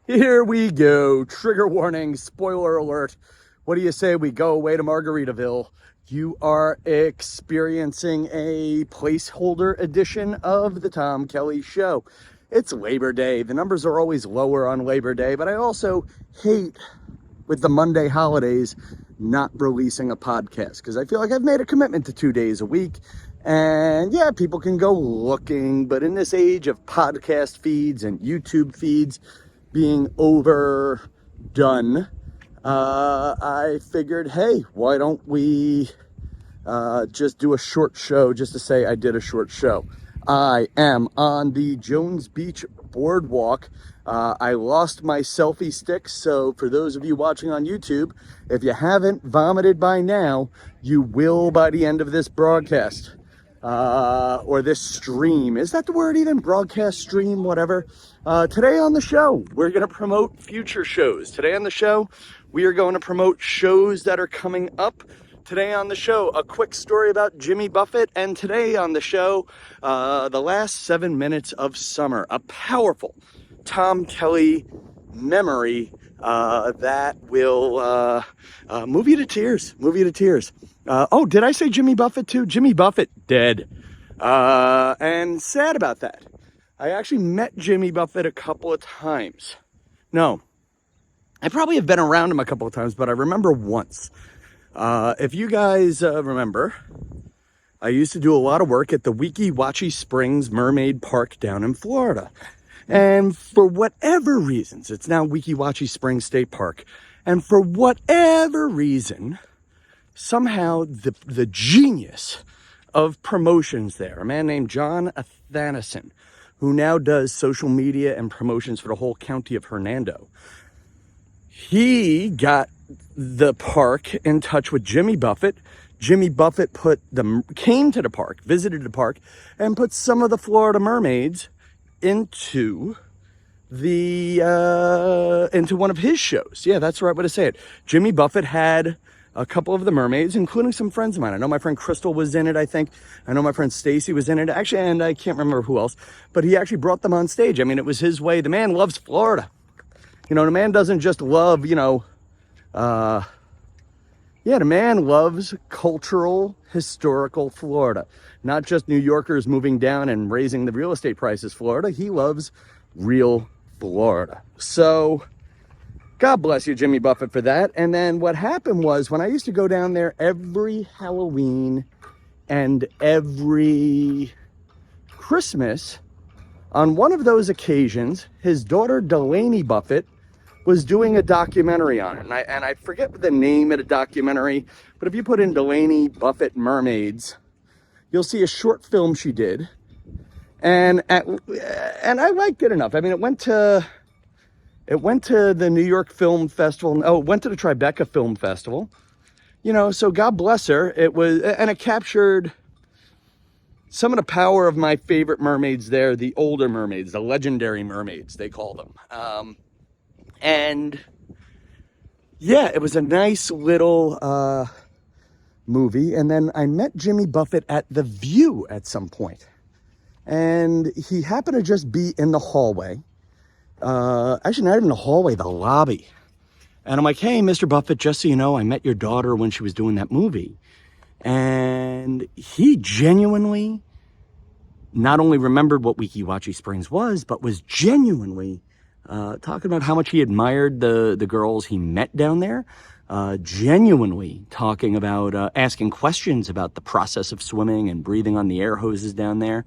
Here we go. Trigger warning, spoiler alert. What do you say we go away to Margaritaville? You are experiencing a placeholder edition of the Tom Kelly Show. It's Labor Day. The numbers are always lower on Labor Day, but I also hate with the Monday holidays not releasing a podcast because I feel like I've made a commitment to 2 days a week. And yeah, people can go looking, but in this age of podcast feeds and YouTube feeds being overdone, I figured, hey, why don't we just do a short show just to say I did a short show. I am on the Jones Beach boardwalk. I lost my selfie stick, so for those of you watching on YouTube, if you haven't vomited by now, you will by the end of this broadcast. Or this stream. Is that the word even? Broadcast, stream, whatever. Today on the show, we're going to promote future shows. Today on the show, we are going to promote shows that are coming up. Today on the show, a quick story about Jimmy Buffett. And today on the show, the last 7 minutes of summer. A powerful Tom Kelly memory that will move you to tears. Move you to tears. Oh, did I say Jimmy Buffett too? Jimmy Buffett, dead. And sad about that. I actually met Jimmy Buffett a couple of times. No, I probably have been around him a couple of times, but I remember once. If you guys remember, I used to do a lot of work at the Weeki Wachee Springs Mermaid Park down in Florida. And for whatever reasons, it's now Weeki Wachee Springs State Park. And for whatever reason, somehow the genius of promotions there, a man named John Athanasson, who now does social media and promotions for the whole county of Hernando, he got the park in touch with Jimmy Buffett. Jimmy Buffett came to the park, visited the park, and put some of the Florida mermaids into one of his shows. Yeah, that's the right way to say it. Jimmy Buffett had a couple of the mermaids, including some friends of mine. I know my friend Crystal was in it, I think. I know my friend Stacy was in it. Actually, and I can't remember who else, but he actually brought them on stage. I mean, it was his way. The man loves Florida. You know, the man doesn't just love, the man loves cultural, historical Florida. Not just New Yorkers moving down and raising the real estate prices, Florida. He loves real Florida. So, God bless you, Jimmy Buffett, for that. And then what happened was, when I used to go down there every Halloween and every Christmas, on one of those occasions, his daughter Delaney Buffett was doing a documentary on it. And I forget the name of the documentary, but if you put in Delaney Buffett mermaids, you'll see a short film she did. And I liked it enough. I mean, it went to the New York Film Festival. Oh, it went to the Tribeca Film Festival. So God bless her. It captured some of the power of my favorite mermaids there, the older mermaids, the legendary mermaids, they call them. And yeah, it was a nice little movie. And then I met Jimmy Buffett at The View at some point. And he happened to just be in the hallway. Actually, not even the hallway, the lobby. And I'm like, hey, Mr. Buffett, just so you know, I met your daughter when she was doing that movie. And he genuinely not only remembered what Weeki Wachee Springs was, but was genuinely talking about how much he admired the girls he met down there. Genuinely talking about asking questions about the process of swimming and breathing on the air hoses down there.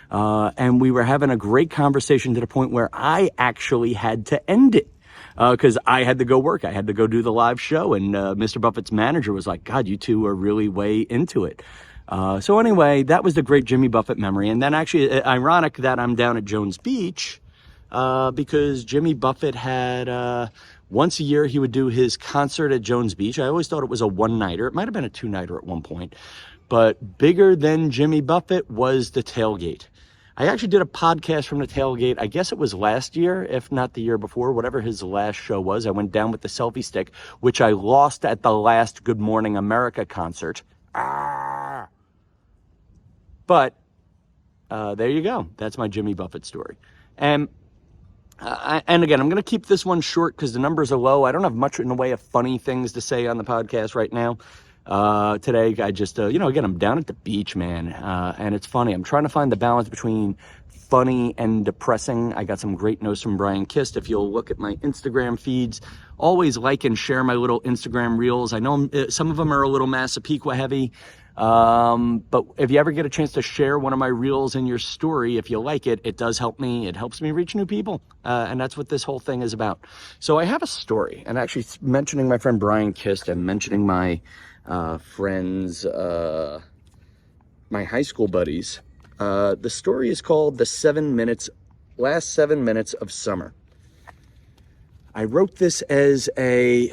And we were having a great conversation to the point where I actually had to end it because I had to go work. I had to go do the live show. And Mr. Buffett's manager was like, God, you two are really way into it. So anyway, that was the great Jimmy Buffett memory. And then actually, ironic that I'm down at Jones Beach because Jimmy Buffett had once a year he would do his concert at Jones Beach. I always thought it was a one-nighter. It might have been a two-nighter at one point. But bigger than Jimmy Buffett was the tailgate. I actually did a podcast from the tailgate. I guess it was last year, if not the year before, whatever his last show was. I went down with the selfie stick, which I lost at the last Good Morning America concert. But there you go. That's my Jimmy Buffett story. And And again, I'm going to keep this one short because the numbers are low. I don't have much in the way of funny things to say on the podcast right now. Today, I just, again, I'm down at the beach, man. And it's funny. I'm trying to find the balance between funny and depressing. I got some great notes from Brian Kist. If you'll look at my Instagram feeds, always like and share my little Instagram reels. I know some of them are a little Massapequa heavy. But if you ever get a chance to share one of my reels in your story, if you like it, it does help me. It helps me reach new people. And that's what this whole thing is about. So I have a story, and actually mentioning my friend Brian Kist and mentioning my friends, my high school buddies. The story is called Last 7 Minutes of Summer. I wrote this as and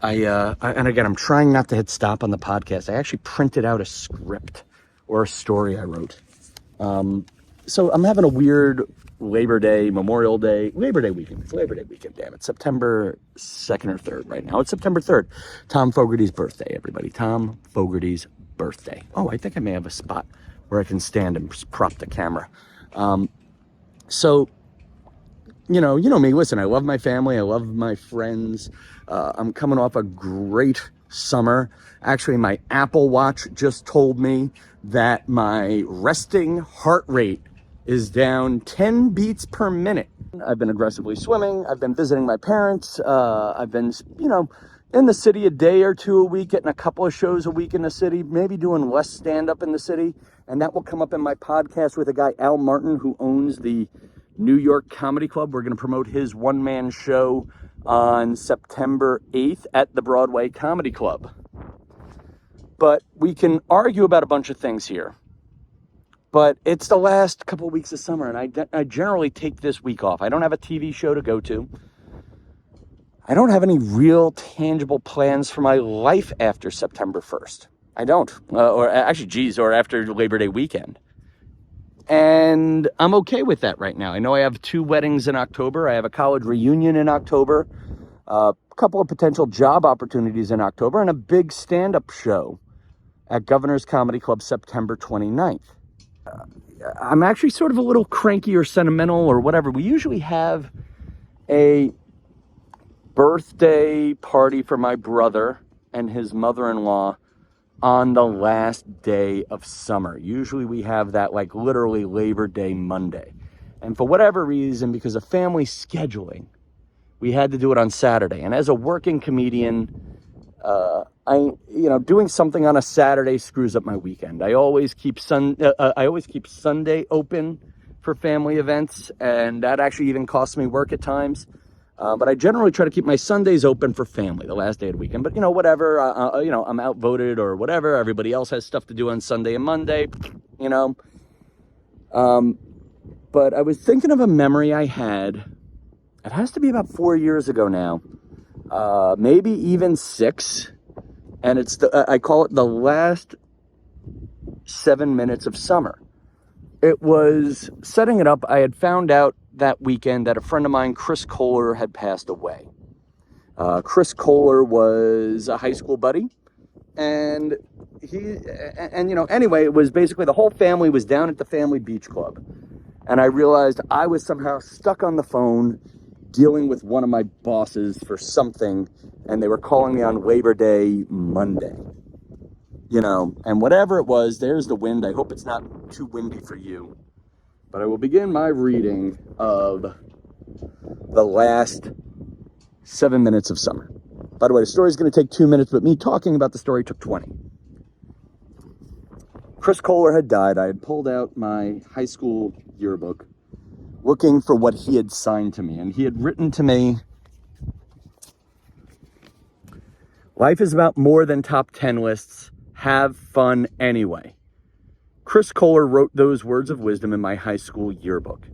again, I'm trying not to hit stop on the podcast. I actually printed out a script or a story I wrote. So I'm having a weird Labor Day weekend. It's Labor Day weekend, damn it. September 2nd or 3rd right now. It's September 3rd. Tom Fogarty's birthday, everybody. Tom Fogarty's birthday. Oh, I think I may have a spot where I can stand and prop the camera. So, you know me. Listen, I love my family. I love my friends. I'm coming off a great summer. Actually, my Apple Watch just told me that my resting heart rate is down 10 beats per minute. I've been aggressively swimming. I've been visiting my parents. I've been, in the city a day or two a week, getting a couple of shows a week in the city, maybe doing less stand-up in the city. And that will come up in my podcast with a guy, Al Martin, who owns the New York Comedy Club. We're going to promote his one-man show on September 8th at the Broadway Comedy Club. But we can argue about a bunch of things here. But it's the last couple of weeks of summer, and I generally take this week off. I don't have a TV show to go to. I don't have any real tangible plans for my life after September 1st. I don't. Or after Labor Day weekend. And I'm okay with that right now. I know I have 2 weddings in October. I have a college reunion in October, a couple of potential job opportunities in October, and a big stand-up show at Governor's Comedy Club September 29th. I'm actually sort of a little cranky or sentimental or whatever. We usually have a birthday party for my brother and his mother-in-law on the last day of summer. Usually we have that like literally Labor Day Monday. And for whatever reason, because of family scheduling, we had to do it on Saturday. And as a working comedian, doing something on a Saturday screws up my weekend. I always keep Sunday open for family events, and that actually even costs me work at times. But I generally try to keep my Sundays open for family, the last day of the weekend. But, whatever, I'm outvoted or whatever. Everybody else has stuff to do on Sunday and Monday, But I was thinking of a memory I had. It has to be about 4 years ago now, maybe even 6. And I call it the last 7 minutes of summer. It was setting it up. I had found out that weekend that a friend of mine, Chris Kohler, had passed away. Chris Kohler was a high school buddy, and anyway, it was basically the whole family was down at the family beach club, and I realized I was somehow stuck on the phone dealing with one of my bosses for something, and they were calling me on Labor Day Monday. And whatever it was, there's the wind. I hope it's not too windy for you. But I will begin my reading of the last 7 minutes of summer. By the way, the story is going to take 2 minutes, but me talking about the story took 20. Chris Kohler had died. I had pulled out my high school yearbook looking for what he had signed to me. And he had written to me, "Life is about more than top 10 lists. Have fun anyway." Chris Kohler wrote those words of wisdom in my high school yearbook.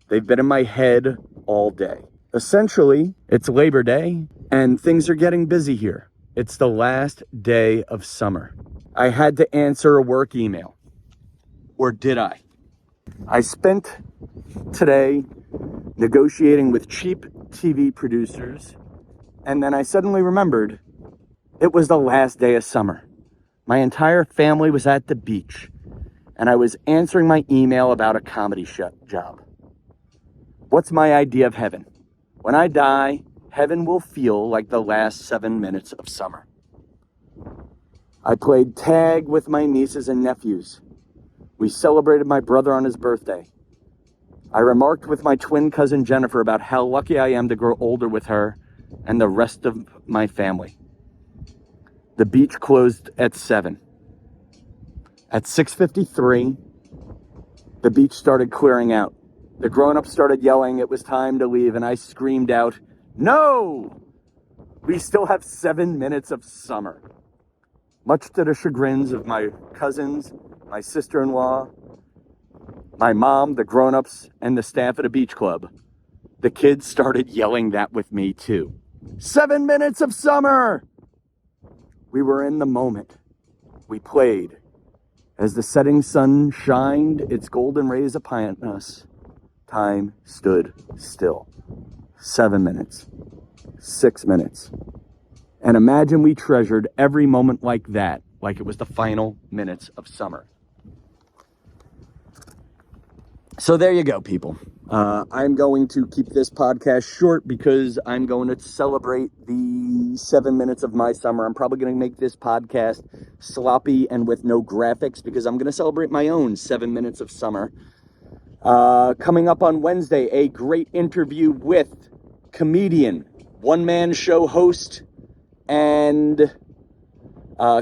They've been in my head all day. Essentially, it's Labor Day, and things are getting busy here. It's the last day of summer. I had to answer a work email. Or did I? I spent today negotiating with cheap TV producers, and then I suddenly remembered it was the last day of summer. My entire family was at the beach, and I was answering my email about a comedy job. What's my idea of heaven? When I die, heaven will feel like the last 7 minutes of summer. I played tag with my nieces and nephews. We celebrated my brother on his birthday. I remarked with my twin cousin Jennifer about how lucky I am to grow older with her and the rest of my family. The beach closed at 7. At 6:53, the beach started clearing out. The grown-ups started yelling it was time to leave, and I screamed out, "No! We still have 7 minutes of summer." Much to the chagrins of my cousins, my sister-in-law, my mom, the grown-ups, and the staff at a beach club, the kids started yelling that with me too. 7 minutes of summer! We were in the moment. We played. As the setting sun shined its golden rays upon us, time stood still. 7 minutes. 6 minutes. And imagine we treasured every moment like that, like it was the final minutes of summer. So there you go, people. I'm going to keep this podcast short because I'm going to celebrate the 7 minutes of my summer. I'm probably going to make this podcast sloppy and with no graphics because I'm going to celebrate my own 7 minutes of summer. Coming up on Wednesday, a great interview with comedian, one-man show host, and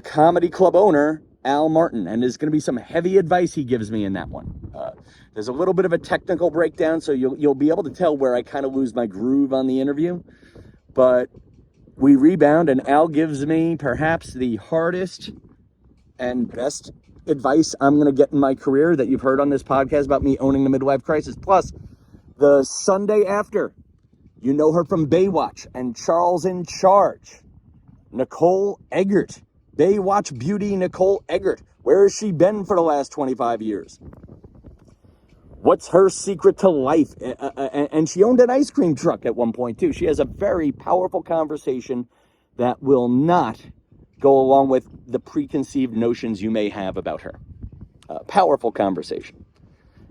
comedy club owner, Al Martin. And there's going to be some heavy advice he gives me in that one. There's a little bit of a technical breakdown, so you'll be able to tell where I kind of lose my groove on the interview. But we rebound, and Al gives me perhaps the hardest and best advice I'm going to get in my career that you've heard on this podcast about me owning the midlife crisis. Plus, the Sunday after, you know her from Baywatch and Charles in Charge, Nicole Eggert. Baywatch beauty Nicole Eggert. Where has she been for the last 25 years? What's her secret to life? And she owned an ice cream truck at one point, too. She has a very powerful conversation that will not go along with the preconceived notions you may have about her. Powerful conversation.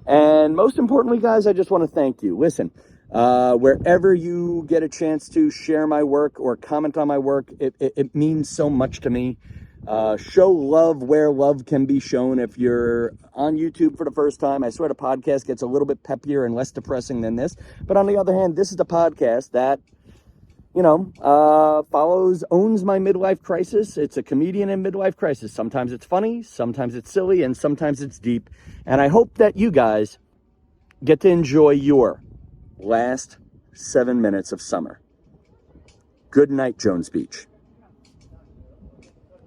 And most importantly, guys, I just want to thank you. Listen, wherever you get a chance to share my work or comment on my work, it means so much to me. Show love where love can be shown. If you're on YouTube for the first time, I swear the podcast gets a little bit peppier and less depressing than this. But on the other hand, this is the podcast that, owns my midlife crisis. It's a comedian in midlife crisis. Sometimes it's funny, sometimes it's silly, and sometimes it's deep. And I hope that you guys get to enjoy your last 7 minutes of summer. Good night, Jones Beach.